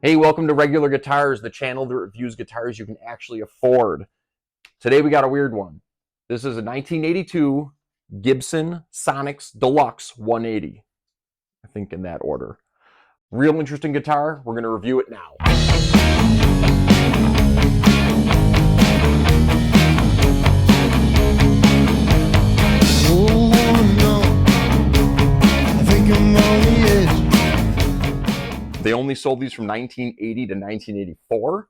Hey, welcome to Regular Guitars, the channel that reviews guitars you can actually afford. Today we got a weird one. This is a 1982 Gibson Sonex Deluxe 180. I think in that order. Real interesting guitar. We're going to review it now. They only sold these from 1980 to 1984.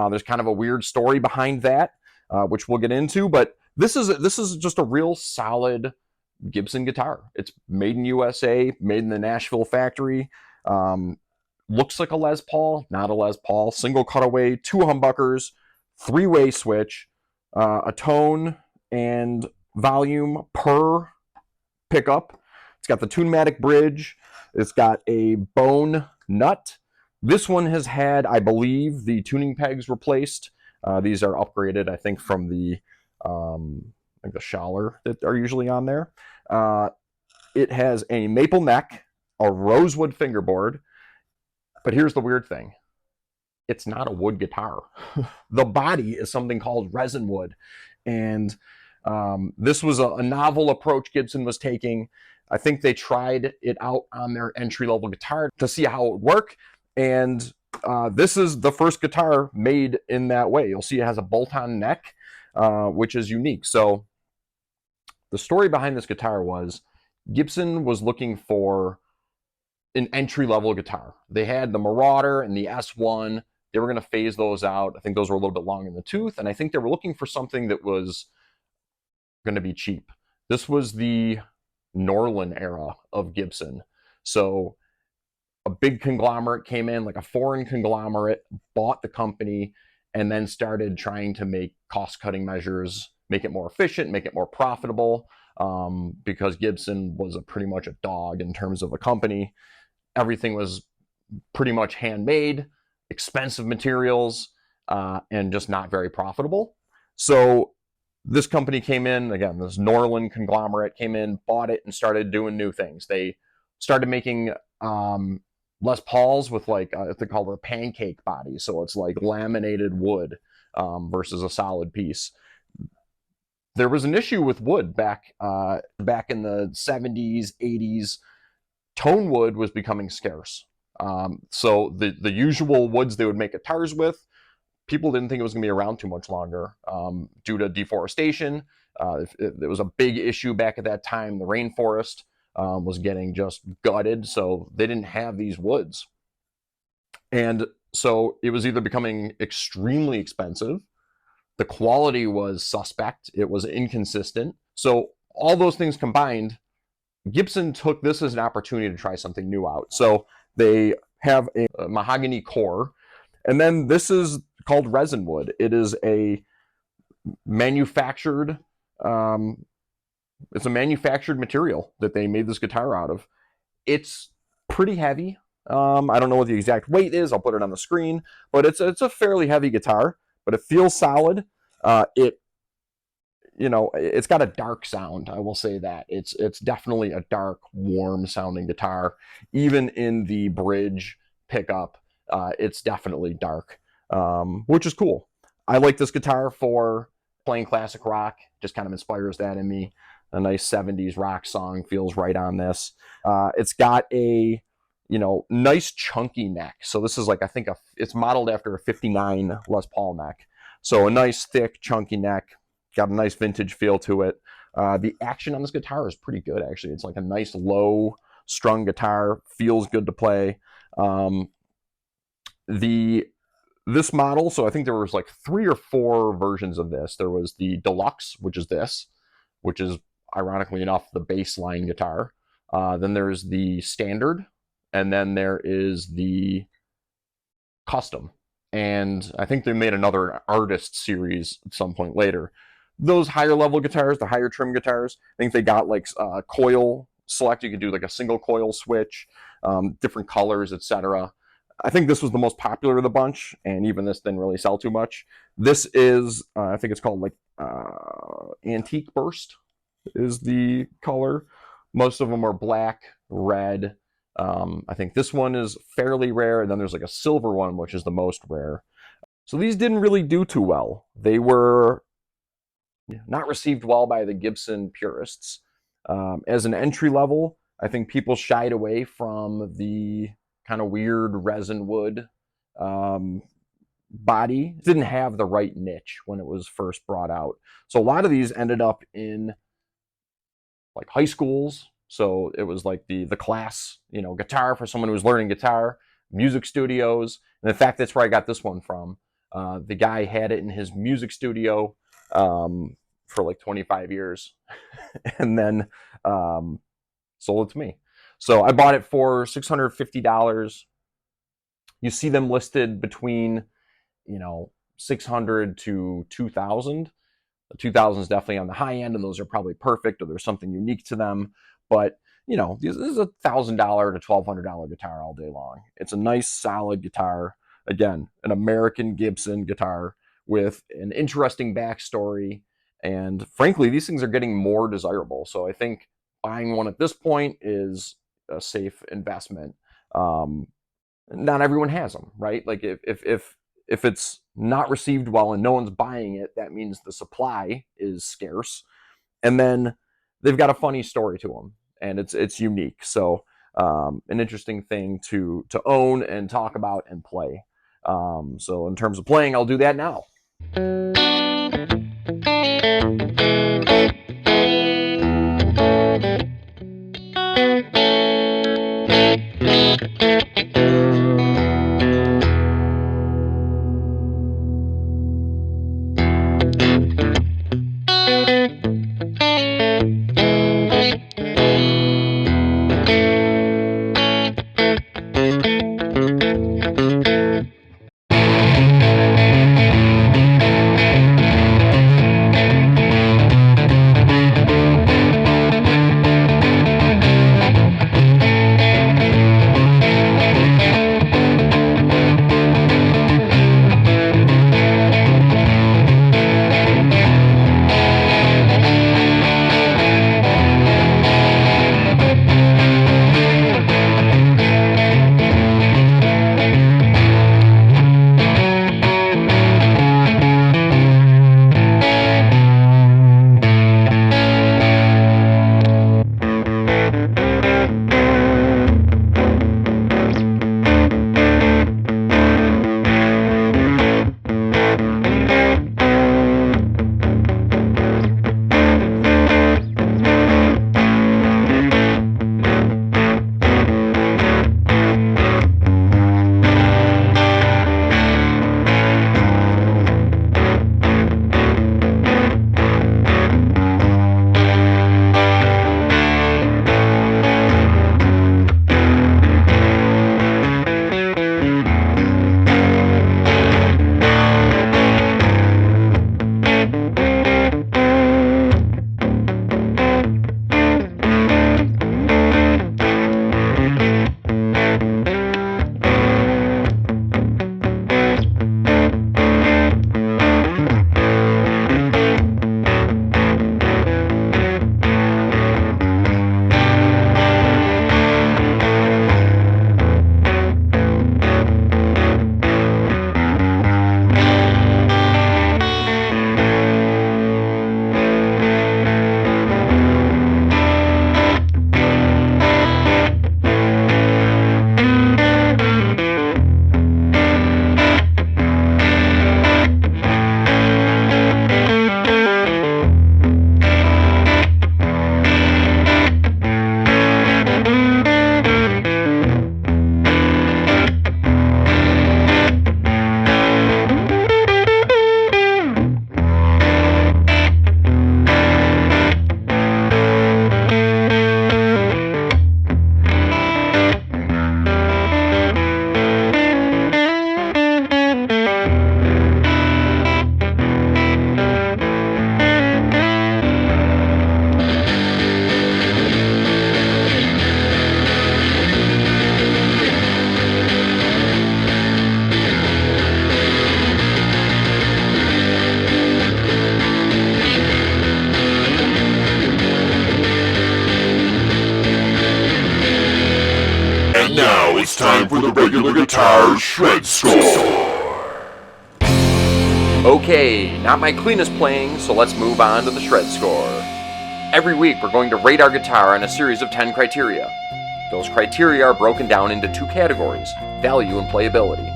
There's kind of a weird story behind that, which we'll get into. But this is just a real solid Gibson guitar. It's made in USA, made in the Nashville factory. Looks like a Les Paul, not a Les Paul. Single cutaway, 2 humbuckers, 3-way switch, a tone and volume per pickup. It's got the Tunematic bridge. It's got a bone nut. This one has had, I believe, the tuning pegs replaced. These are upgraded, I think, from the like the Schaller that are usually on there. It has a maple neck, a rosewood fingerboard, but here's the weird thing. It's not a wood guitar. The body is something called resin wood, and this was a novel approach Gibson was taking. I think they tried it out on their entry-level guitar to see how it would work, and this is the first guitar made in that way. You'll see it has a bolt-on neck, which is unique. So the story behind this guitar was Gibson was looking for an entry-level guitar. They had the Marauder and the S1. They were going to phase those out. I think those were a little bit long in the tooth, and I think they were looking for something that was going to be cheap. This was the Norlin era of Gibson. So a big conglomerate came in, like a foreign conglomerate, bought the company, and then started trying to make cost-cutting measures, make it more efficient, make it more profitable, because Gibson was pretty much a dog in terms of a company. Everything was pretty much handmade, expensive materials, and just not very profitable. So this company came in, again, this Norlin conglomerate came in, bought it, and started doing new things. They started making Les Pauls with like, they call it a pancake body. So it's like laminated wood versus a solid piece. There was an issue with wood back in the 70s, 80s. Tone wood was becoming scarce. So the usual woods they would make guitars with, people didn't think it was going to be around too much longer due to deforestation. It was a big issue back at that time. The rainforest was getting just gutted, so they didn't have these woods. And so it was either becoming extremely expensive, the quality was suspect, it was inconsistent. So all those things combined, Gibson took this as an opportunity to try something new out. So they have a mahogany core, and then this is called resin wood. It is a manufactured, it's a manufactured material that they made this guitar out of. It's pretty heavy. I don't know what the exact weight is. I'll put it on the screen, but it's a fairly heavy guitar, but it feels solid. It's got a dark sound. I will say that it's definitely a dark, warm sounding guitar. Even in the bridge pickup, it's definitely dark, which is cool. I like this guitar for playing classic rock. Just kind of inspires that in me. A nice 70s rock song feels right on this. It's got a nice chunky neck. So this is like, I think it's modeled after a 59 Les Paul neck. So a nice thick chunky neck. Got a nice vintage feel to it. The action on this guitar is pretty good, actually. It's like a nice low strung guitar. Feels good to play. This model, so I think there was like 3 or 4 versions of this. There was the Deluxe, which is this, which is ironically enough the baseline guitar. Then there's the Standard, and then there is the Custom. And I think they made another Artist series at some point later. Those higher level guitars, the higher trim guitars, I think they got like coil select. You could do like a single coil switch, different colors, etc. I think this was the most popular of the bunch, and even this didn't really sell too much. This is, I think it's called like Antique Burst is the color. Most of them are black, red, I think this one is fairly rare, and then there's like a silver one, which is the most rare. So these didn't really do too well. They were not received well by the Gibson purists. As an entry level, I think people shied away from the kind of weird resin wood body. It didn't have the right niche when it was first brought out. So a lot of these ended up in like high schools. So it was like the class, guitar for someone who was learning guitar, music studios. And in fact, that's where I got this one from. The guy had it in his music studio for like 25 years and then sold it to me. So I bought it for $650. You see them listed between, $600 to $2,000. The 2000 is definitely on the high end, and those are probably perfect, or there's something unique to them. But this is a $1,000 to $1,200 guitar all day long. It's a nice, solid guitar. Again, an American Gibson guitar with an interesting backstory. And frankly, these things are getting more desirable. So I think buying one at this point is a safe investment. Not everyone has them, right? Like if it's not received well and no one's buying it, that means the supply is scarce. And then they've got a funny story to them, and it's unique. So an interesting thing to own and talk about and play. So in terms of playing, I'll do that now. it's time for the regular guitar shred score. Okay, not my cleanest playing, so let's move on to the shred score. Every week we're going to rate our guitar on a series of 10 criteria. Those criteria are broken down into two categories, value and playability.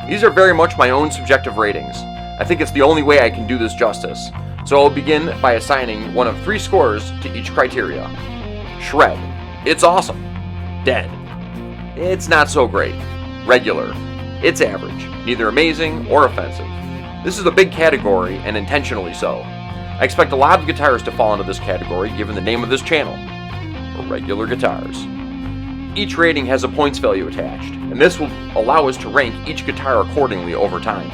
These are very much my own subjective ratings. I think it's the only way I can do this justice, so I'll begin by assigning one of 3 scores to each criteria. Shred. It's awesome. Dead. It's not so great. Regular. It's average, neither amazing or offensive. This is a big category, and intentionally so. I expect a lot of guitars to fall into this category given the name of this channel, Regular Guitars. Each rating has a points value attached, and this will allow us to rank each guitar accordingly over time.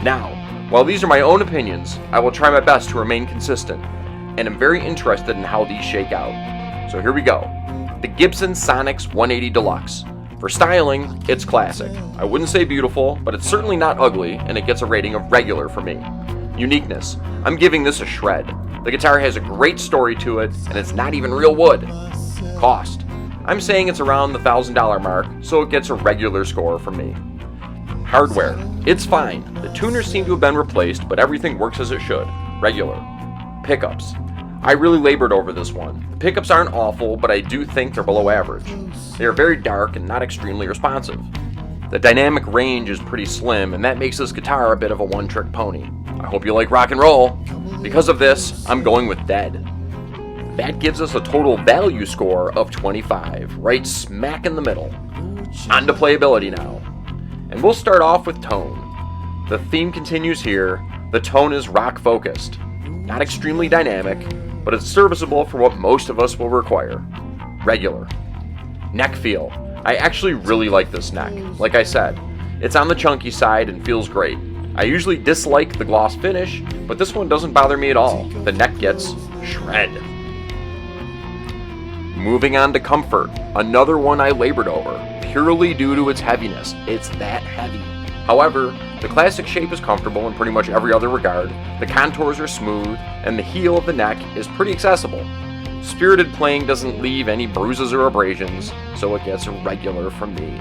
Now, while these are my own opinions, I will try my best to remain consistent, and am very interested in how these shake out. So here we go. The Gibson Sonex 180 Deluxe. For styling, it's classic. I wouldn't say beautiful, but it's certainly not ugly, and it gets a rating of regular for me. Uniqueness. I'm giving this a shred. The guitar has a great story to it, and it's not even real wood. Cost. I'm saying it's around the $1,000 mark, so it gets a regular score from me. Hardware. It's fine. The tuners seem to have been replaced, but everything works as it should. Regular. Pickups. I really labored over this one. The pickups aren't awful, but I do think they're below average. They are very dark and not extremely responsive. The dynamic range is pretty slim, and that makes this guitar a bit of a one-trick pony. I hope you like rock and roll. Because of this, I'm going with dead. That gives us a total value score of 25, right smack in the middle. On to playability now. And we'll start off with tone. The theme continues here. The tone is rock-focused. Not extremely dynamic, but it's serviceable for what most of us will require. Regular. Neck feel. I actually really like this neck. Like I said, it's on the chunky side and feels great. I usually dislike the gloss finish, but this one doesn't bother me at all. The neck gets shred. Moving on to comfort, another one I labored over, purely due to its heaviness. It's that heavy. However, the classic shape is comfortable in pretty much every other regard, the contours are smooth, and the heel of the neck is pretty accessible. Spirited playing doesn't leave any bruises or abrasions, so it gets a regular from me.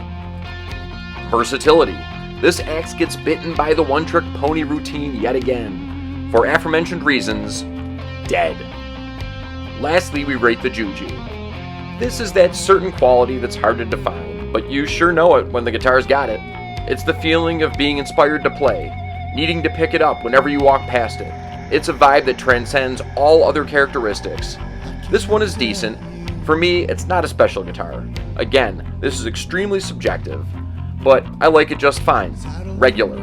Versatility. This axe gets bitten by the one-trick pony routine yet again. For aforementioned reasons, dead. Lastly, we rate the juju. This is that certain quality that's hard to define, but you sure know it when the guitar's got it. It's the feeling of being inspired to play, needing to pick it up whenever you walk past it. It's a vibe that transcends all other characteristics. This one is decent. For me, it's not a special guitar. Again, this is extremely subjective, but I like it just fine. Regular.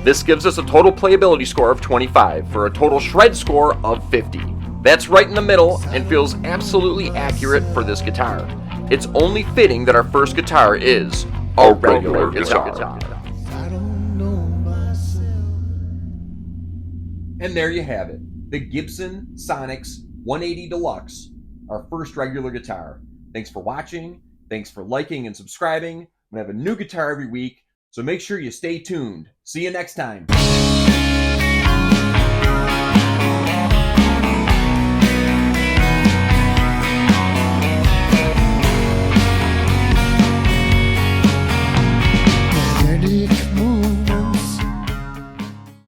This gives us a total playability score of 25 for a total shred score of 50. That's right in the middle and feels absolutely accurate for this guitar. It's only fitting that our first guitar is a regular guitar. And there you have it, the Gibson Sonex 180 Deluxe, our first regular guitar. Thanks for watching, thanks for liking and subscribing. We have a new guitar every week, so make sure you stay tuned. See you next time.